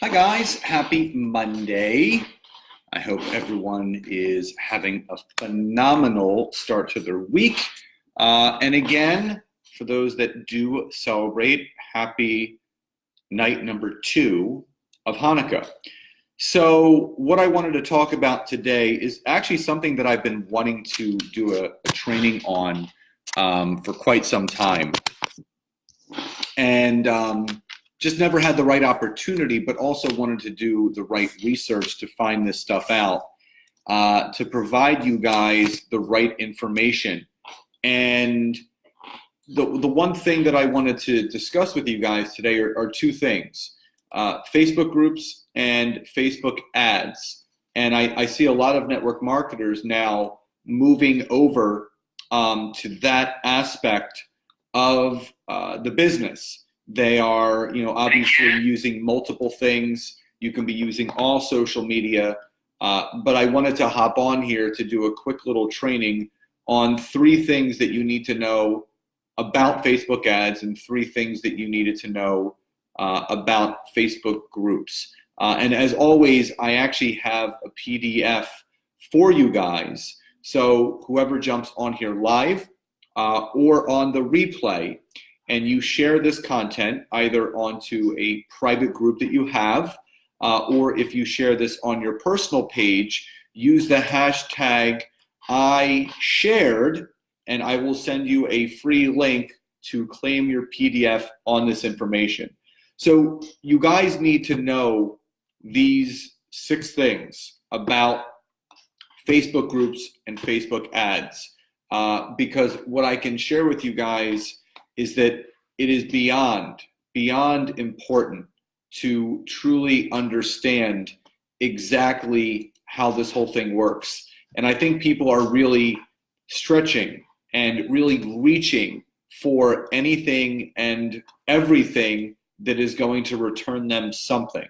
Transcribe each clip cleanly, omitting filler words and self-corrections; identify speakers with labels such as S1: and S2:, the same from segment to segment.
S1: Hi guys, happy Monday. I hope everyone is having a phenomenal start to their week. And again, for those that do celebrate, happy night number 2 of Hanukkah. So what I wanted to talk about today is actually something that I've been wanting to do a training on for quite some time. And just never had the right opportunity, but also wanted to do the right research to find this stuff out, to provide you guys the right information. And the one thing that I wanted to discuss with you guys today are two things, Facebook groups and Facebook ads. And I see a lot of network marketers now moving over to that aspect of the business. They are, obviously using multiple things. You can be using all social media, but I wanted to hop on here to do a quick little training on 3 things that you need to know about Facebook ads and 3 things that you needed to know about Facebook groups. And as always, I actually have a PDF for you guys. So whoever jumps on here live or on the replay, and you share this content either onto a private group that you have, or if you share this on your personal page, use the hashtag #IShared, and I will send you a free link to claim your PDF on this information. So you guys need to know these 6 things about Facebook groups and Facebook ads, because what I can share with you guys is that it is beyond important to truly understand exactly how this whole thing works. And I think people are really stretching and really reaching for anything and everything that is going to return them something.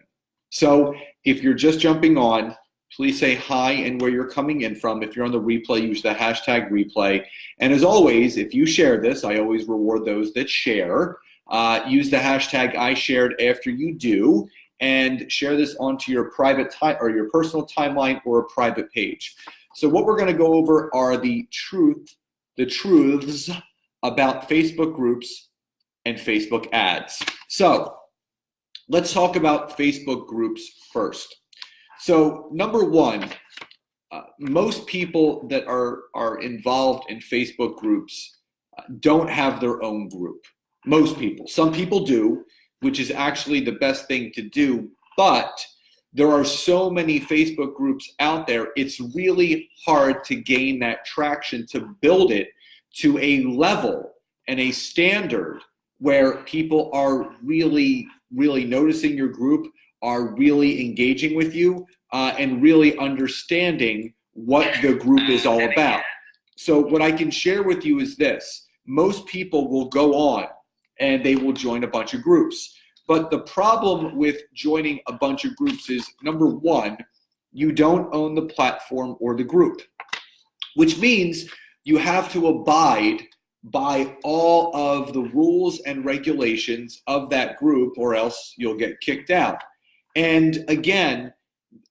S1: So if you're just jumping on, please say hi and where you're coming in from. If you're on the replay, use the hashtag replay. And as always, if you share this, I always reward those that share. Use the hashtag #IShared after you do, and share this onto your private time or your personal timeline or a private page. So what we're going to go over are the truths about Facebook groups and Facebook ads. So let's talk about Facebook groups first. So number 1, most people that are involved in Facebook groups don't have their own group. Most people. Some people do, which is actually the best thing to do, but there are so many Facebook groups out there, it's really hard to gain that traction, to build it to a level and a standard where people are really, really noticing your group, are really engaging with you, and really understanding what the group is all about. So what I can share with you is this. Most people will go on and they will join a bunch of groups. But the problem with joining a bunch of groups is, number 1, you don't own the platform or the group, which means you have to abide by all of the rules and regulations of that group, or else you'll get kicked out. And again,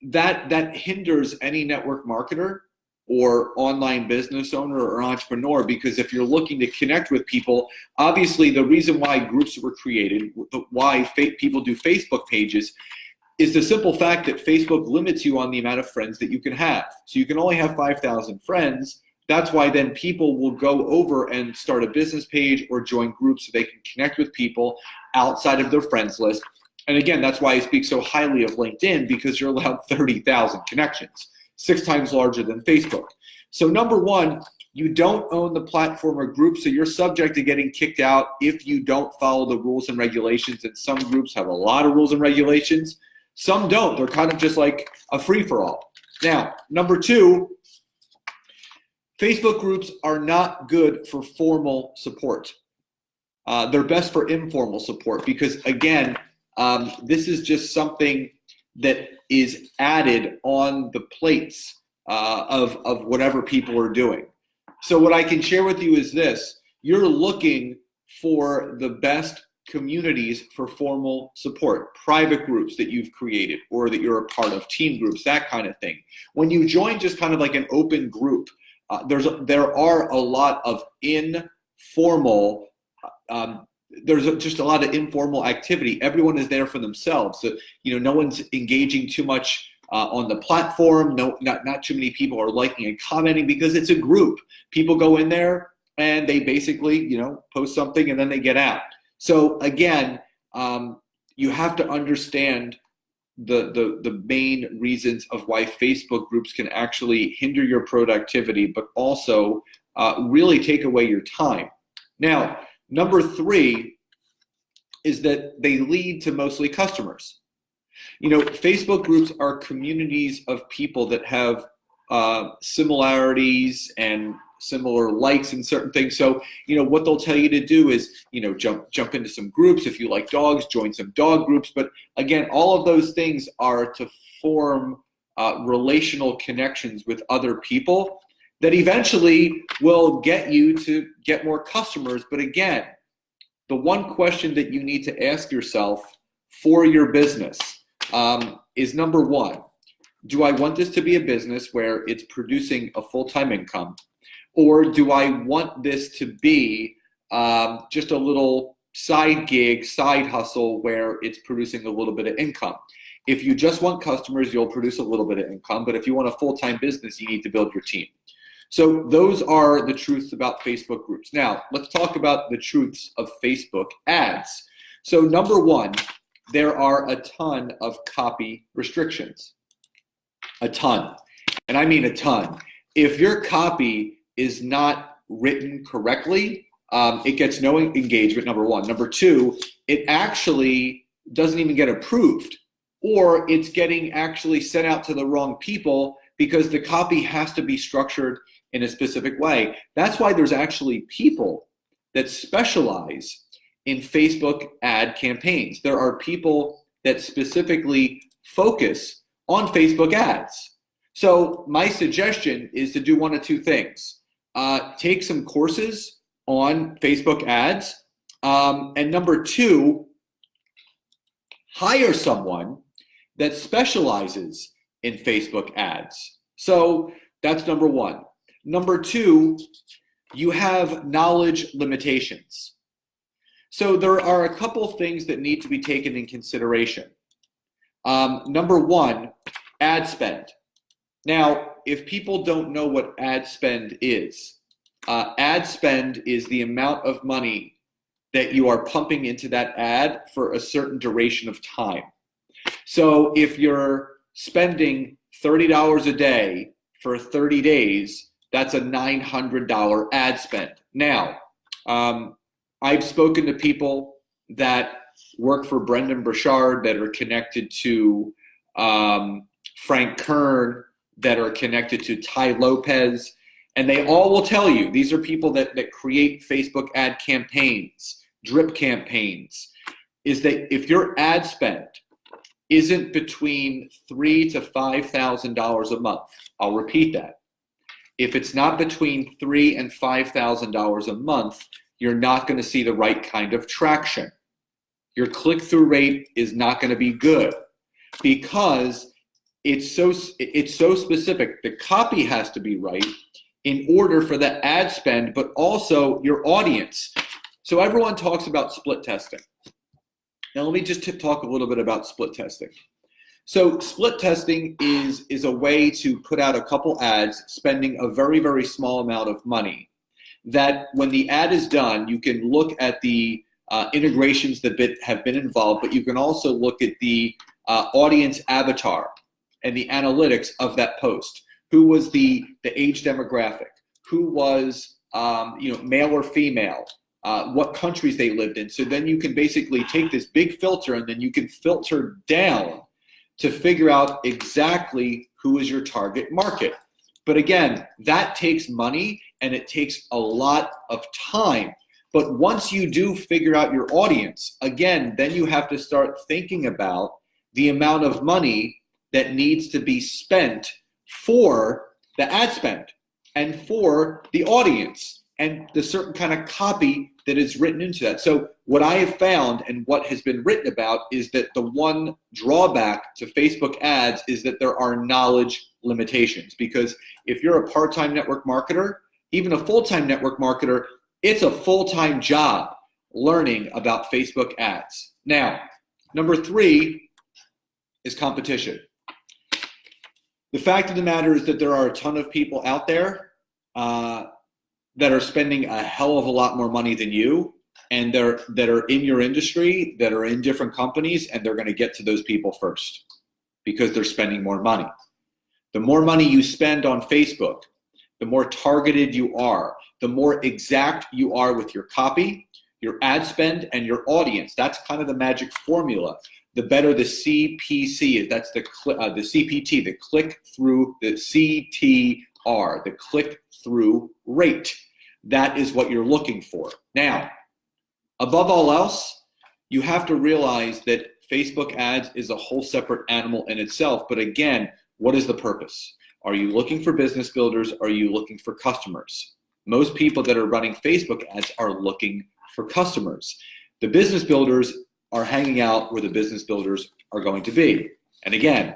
S1: that hinders any network marketer or online business owner or entrepreneur, because if you're looking to connect with people, obviously the reason why groups were created, why people do Facebook pages, is the simple fact that Facebook limits you on the amount of friends that you can have. So you can only have 5,000 friends. That's why then people will go over and start a business page or join groups so they can connect with people outside of their friends list. And again, that's why I speak so highly of LinkedIn, because you're allowed 30,000 connections, 6 times larger than Facebook. So number 1, you don't own the platform or group, so you're subject to getting kicked out if you don't follow the rules and regulations. And some groups have a lot of rules and regulations. Some don't. They're kind of just like a free-for-all. Now, number 2, Facebook groups are not good for formal support. They're best for informal support because, again, this is just something that is added on the plates of whatever people are doing. So what I can share with you is this. You're looking for the best communities for formal support, private groups that you've created or that you're a part of, team groups, that kind of thing. When you join just kind of like an open group, there are a lot of informal, just a lot of informal activity. Everyone is there for themselves. So, no one's engaging too much on the platform. No, not too many people are liking and commenting because it's a group. People go in there and they basically, post something and then they get out. So again, you have to understand the main reasons of why Facebook groups can actually hinder your productivity, but also really take away your time. Now, number 3 is that they lead to mostly customers. Facebook groups are communities of people that have similarities and similar likes and certain things. So, what they'll tell you to do is, jump into some groups. If you like dogs, join some dog groups. But again, all of those things are to form relational connections with other people that eventually will get you to get more customers. But again, the one question that you need to ask yourself for your business is number 1, do I want this to be a business where it's producing a full-time income? Or do I want this to be just a little side gig, side hustle where it's producing a little bit of income? If you just want customers, you'll produce a little bit of income. But if you want a full-time business, you need to build your team. So those are the truths about Facebook groups. Now, let's talk about the truths of Facebook ads. So number 1, there are a ton of copy restrictions. A ton. And I mean a ton. If your copy is not written correctly, it gets no engagement, number 1. Number 2, it actually doesn't even get approved, or it's getting actually sent out to the wrong people because the copy has to be structured in a specific way. That's why there's actually people that specialize in Facebook ad campaigns. There are people that specifically focus on Facebook ads. So my suggestion is to do one of 2 things. Take some courses on Facebook ads. And number 2, hire someone that specializes in Facebook ads. So that's number 1. Number 2, you have knowledge limitations. So there are a couple things that need to be taken in consideration. Number 1, ad spend. Now, if people don't know what ad spend is the amount of money that you are pumping into that ad for a certain duration of time. So if you're spending $30 a day for 30 days, that's a $900 ad spend. Now, I've spoken to people that work for Brendan Burchard, that are connected to Frank Kern, that are connected to Ty Lopez, and they all will tell you, these are people that create Facebook ad campaigns, drip campaigns, is that if your ad spend isn't between $3,000 to $5,000 a month, I'll repeat that. If it's not between $3,000 and $5,000 a month, you're not going to see the right kind of traction. Your click-through rate is not going to be good because it's so specific. The copy has to be right in order for the ad spend, but also your audience. So everyone talks about split testing. Now let me just talk a little bit about split testing. So split testing is a way to put out a couple ads spending a very, very small amount of money, that when the ad is done, you can look at the integrations that have been involved, but you can also look at the audience avatar and the analytics of that post. Who was the age demographic? Who was male or female? What countries they lived in? So then you can basically take this big filter and then you can filter down to figure out exactly who is your target market. But again, that takes money and it takes a lot of time. But once you do figure out your audience, again, then you have to start thinking about the amount of money that needs to be spent for the ad spend and for the audience. and the certain kind of copy that is written into that. So what I have found and what has been written about is that the one drawback to Facebook ads is that there are knowledge limitations, because if you're a part-time network marketer, even a full-time network marketer, it's a full-time job learning about Facebook ads. Now, number 3 is competition. The fact of the matter is that there are a ton of people out there that are spending a hell of a lot more money than you, and that are in your industry, that are in different companies, and they're going to get to those people first because they're spending more money. The more money you spend on Facebook, the more targeted you are, the more exact you are with your copy, your ad spend, and your audience. That's kind of the magic formula. The better the CPC is. That's the CPT, the click-through, the CTR, the click-through rate. That is what you're looking for. Now, above all else, you have to realize that Facebook ads is a whole separate animal in itself. But again, what is the purpose? Are you looking for business builders? Are you looking for customers? Most people that are running Facebook ads are looking for customers. The business builders are hanging out where the business builders are going to be. And again,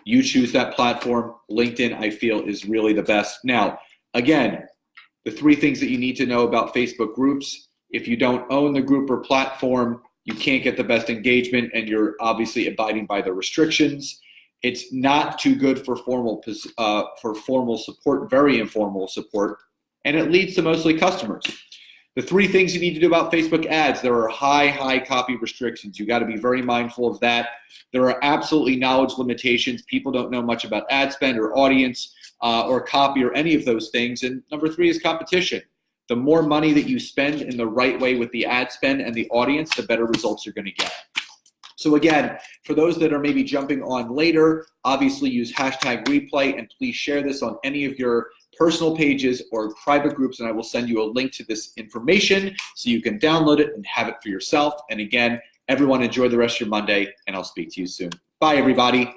S1: you choose that platform. LinkedIn, I feel, is really the best. Now, again, the 3 things that you need to know about Facebook groups: if you don't own the group or platform, you can't get the best engagement, and you're obviously abiding by the restrictions. It's not too good for formal support, very informal support, and it leads to mostly customers. The 3 things you need to do about Facebook ads: there are high copy restrictions. You got to be very mindful of that. There are absolutely knowledge limitations. People don't know much about ad spend or audience or copy or any of those things. And number 3 is competition. The more money that you spend in the right way with the ad spend and the audience, the better results you're going to get. So again, for those that are maybe jumping on later, obviously use #replay, and please share this on any of your personal pages or private groups, and I will send you a link to this information so you can download it and have it for yourself. And again, everyone, enjoy the rest of your Monday, and I'll speak to you soon. Bye, everybody.